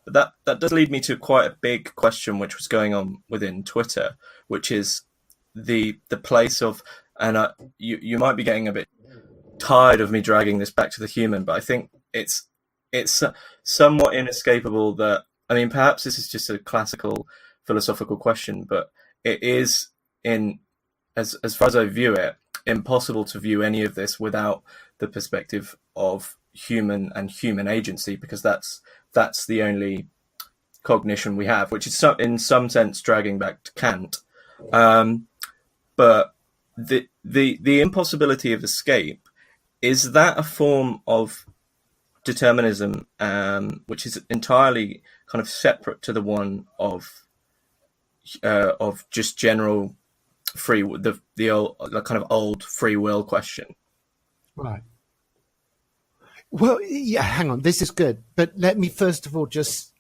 But that does lead me to quite a big question, which was going on within Twitter, which is the place of, and you might be getting a bit tired of me dragging this back to the human, but I think it's somewhat inescapable that, I mean, perhaps this is just a classical philosophical question, but it is, in as far as I view it, impossible to view any of this without the perspective of human and human agency, because that's the only cognition we have, which is in some sense dragging back to Kant. But the impossibility of escape, is that a form of determinism, which is entirely kind of separate to the one of just general the old, kind of old free will question? Right. Well, yeah, hang on. This is good, but let me first of all just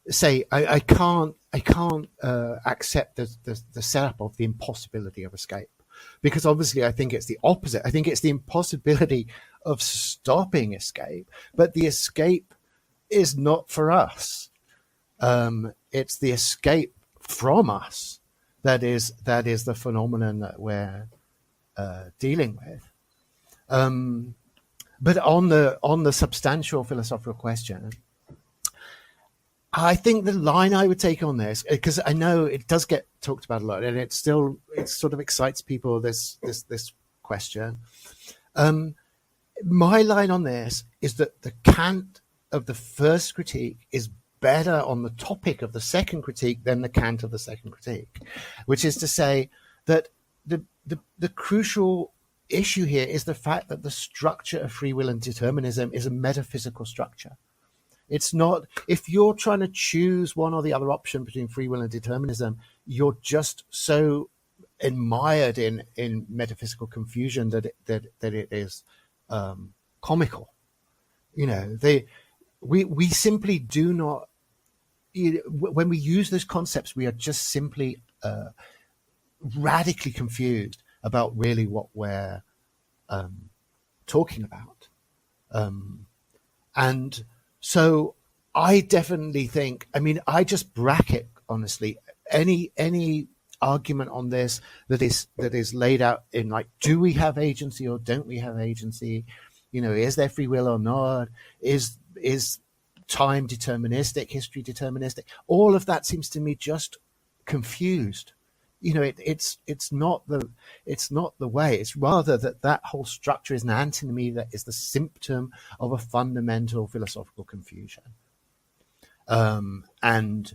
say I can't accept the setup of the impossibility of escape, because obviously I think it's the opposite. I think it's the impossibility of stopping escape, but the escape is not for us. It's the escape from us that is the phenomenon that we're dealing with. But on the substantial philosophical question, I think the line I would take on this, because I know it does get talked about a lot, and it sort of excites people, this question. My line on this is that the Kant of the first critique is better on the topic of the second critique than the Kant of the second critique, which is to say that the crucial issue here is the fact that the structure of free will and determinism is a metaphysical structure. It's not, if you're trying to choose one or the other option between free will and determinism, you're just so admired in metaphysical confusion that it is comical. You know, we simply do not, when we use those concepts, we are just simply radically confused about really what we're talking about. And so I definitely think, I mean, I just bracket, honestly, any argument on this that is laid out in, like, do we have agency or don't we have agency? You know, is there free will or not? Is time deterministic, history deterministic? All of that seems to me just confused. You know, it's not the way. It's rather that whole structure is an antinomy that is the symptom of a fundamental philosophical confusion. And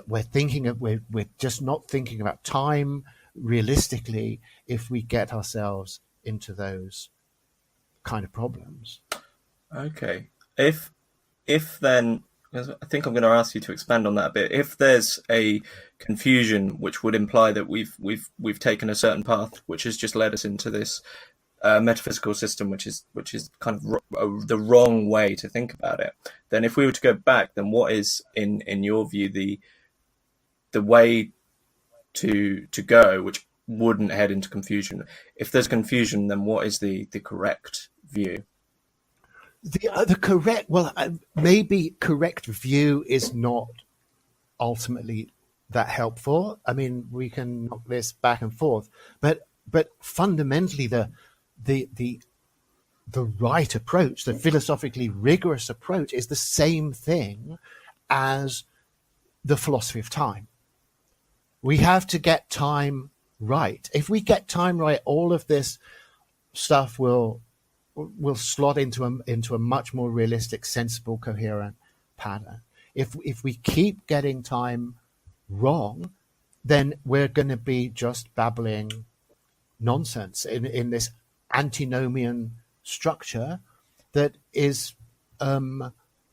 we're just not thinking about time realistically if we get ourselves into those kind of problems. Okay. If then, I think I'm going to ask you to expand on that a bit. If there's a confusion which would imply that we've taken a certain path which has just led us into this metaphysical system, which is kind of the wrong way to think about it, then if we were to go back, then what is in your view the way to go which wouldn't head into confusion? If there's confusion, then what is the correct view? The correct, well, maybe correct view is not ultimately that helpful. I mean, we can knock this back and forth, but fundamentally the right approach, the philosophically rigorous approach, is the same thing as the philosophy of time. We have to get time right. If we get time right, all of this stuff will slot into a much more realistic, sensible, coherent pattern. If we keep getting time wrong, then we're going to be just babbling nonsense in this antinomian structure that is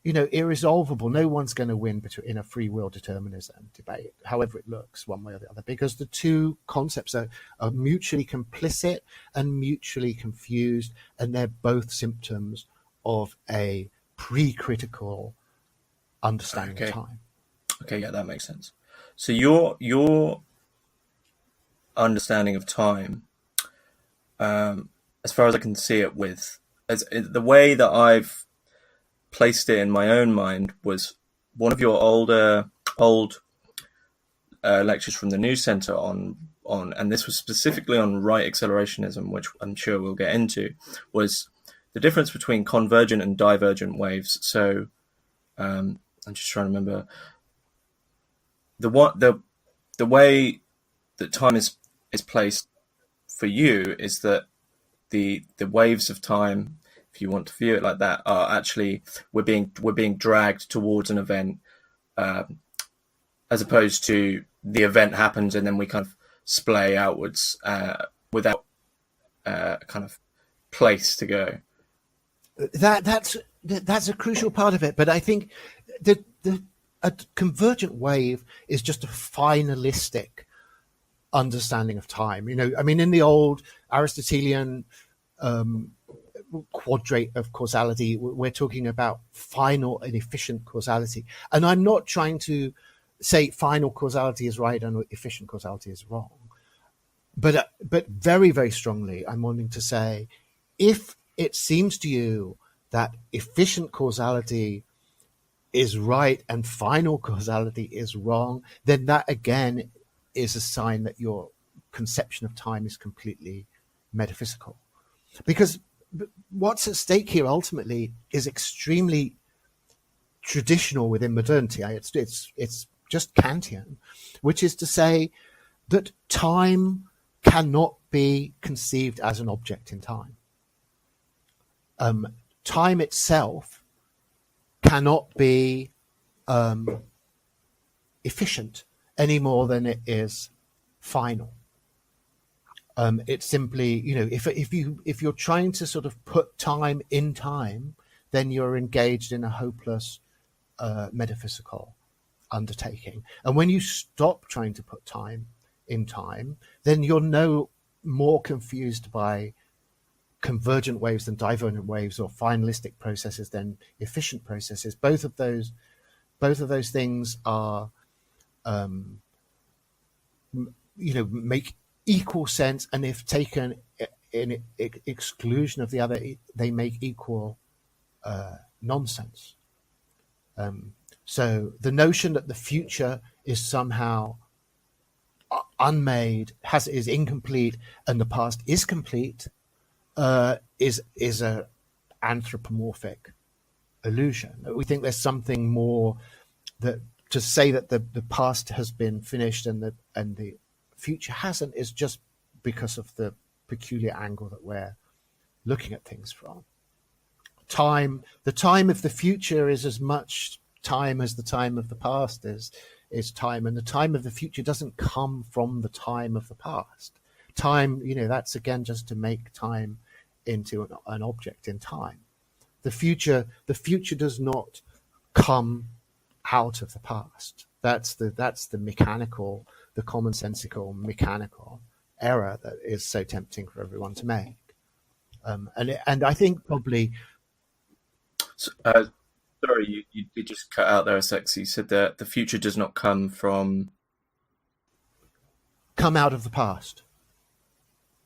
irresolvable. No one's going to win in a free will determinism debate, however it looks, one way or the other, because the two concepts are mutually complicit and mutually confused, and they're both symptoms of a pre-critical understanding of time. Okay, yeah, that makes sense. So your understanding of time, as far as I can see it, as the way that I've placed it in my own mind was one of your old lectures from the News Centre and this was specifically on right accelerationism, which I'm sure we'll get into, was the difference between convergent and divergent waves. So I'm just trying to remember the way that time is placed for you is that the waves of time, if you want to view it like that, are actually we're being dragged towards an event, as opposed to the event happens and then we kind of splay outwards without kind of place to go. That's a crucial part of it, but I think a convergent wave is just a finalistic understanding of time. I mean, in the old Aristotelian quadrate of causality, we're talking about final and efficient causality. And I'm not trying to say final causality is right and efficient causality is wrong. But very, very strongly, I'm wanting to say, if it seems to you that efficient causality is right and final causality is wrong, then that again is a sign that your conception of time is completely metaphysical. Because what's at stake here ultimately is extremely traditional within modernity. It's just Kantian, which is to say that time cannot be conceived as an object in time. Time itself cannot be efficient any more than it is final. It's simply, if you're trying to sort of put time in time, then you're engaged in a hopeless metaphysical undertaking. And when you stop trying to put time in time, then you're no more confused by convergent waves than divergent waves, or finalistic processes than efficient processes. Both of those things are, make equal sense, and if taken in exclusion of the other, they make equal nonsense. So the notion that the future is somehow unmade, is incomplete, and the past is complete, is a anthropomorphic illusion. We think there's something more, that to say that the past has been finished and the future hasn't is just because of the peculiar angle that we're looking at things from. The time of the future is as much time as the time of the past is time, and the time of the future doesn't come from the time of the past. Time, that's again just to make time into an object in time. The future does not come out of the past. That's the mechanical, the commonsensical mechanical error that is so tempting for everyone to make. And I think probably. Sorry, you just cut out there a sec. So you said that the future does not come out of the past.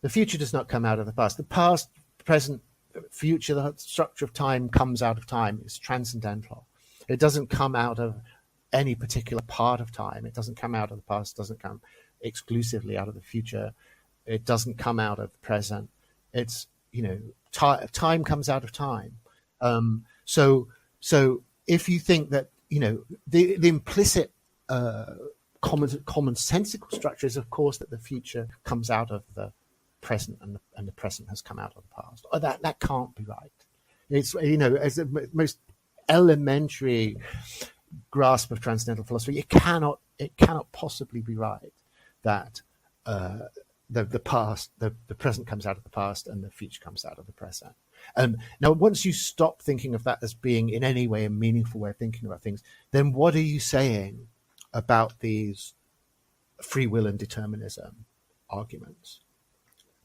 The future does not come out of the past. The past, present, future, the structure of time comes out of time. It's transcendental. It doesn't come out of any particular part of time. It doesn't come out of the past. It doesn't come exclusively out of the future. It doesn't come out of the present. It's, time comes out of time. So if you think that, the implicit commonsensical structure is, of course, that the future comes out of the present and the present has come out of the past. That can't be right. It's, as the most elementary grasp of transcendental philosophy, it cannot possibly be right that the past, the present comes out of the past and the future comes out of the present. Now, once you stop thinking of that as being in any way a meaningful way of thinking about things, then what are you saying about these free will and determinism arguments?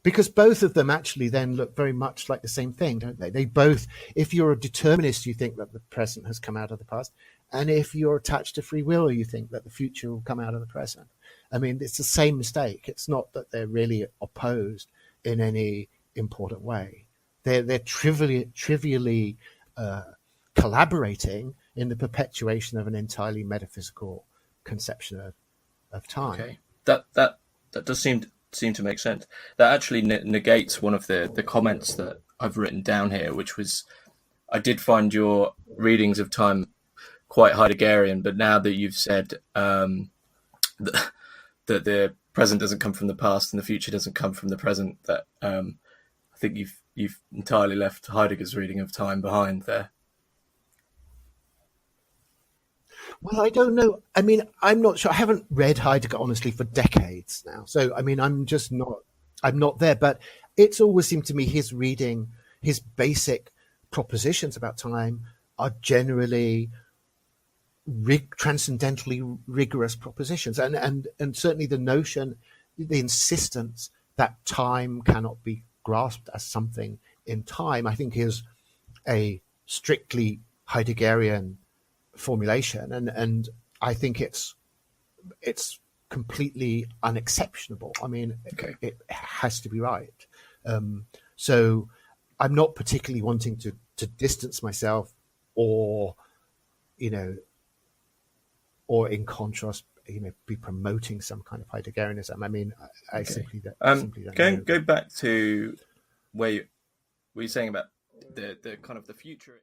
Because both of them actually then look very much like the same thing, don't they? They both, if you're a determinist, you think that the present has come out of the past. And if you're attached to free will, you think that the future will come out of the present. I mean, it's the same mistake. It's not that they're really opposed in any important way. They're trivially collaborating in the perpetuation of an entirely metaphysical conception of time. Okay, that does seem to make sense. That actually negates one of the comments that I've written down here, which was, I did find your readings of time quite Heideggerian, but now that you've said that the present doesn't come from the past and the future doesn't come from the present, that I think you've entirely left Heidegger's reading of time behind there. Well, I don't know. I mean, I'm not sure. I haven't read Heidegger, honestly, for decades now. So, I mean, I'm not there. But it's always seemed to me his reading, his basic propositions about time are generally transcendentally rigorous propositions. And certainly the notion, the insistence that time cannot be grasped as something in time, I think is a strictly Heideggerian formulation, and I think it's completely unexceptionable. I mean, Okay. it has to be right. So I'm not particularly wanting to distance myself, or or in contrast, be promoting some kind of Heideggerianism. I mean, I simply don't know. Go back to where you were saying about the kind of the future.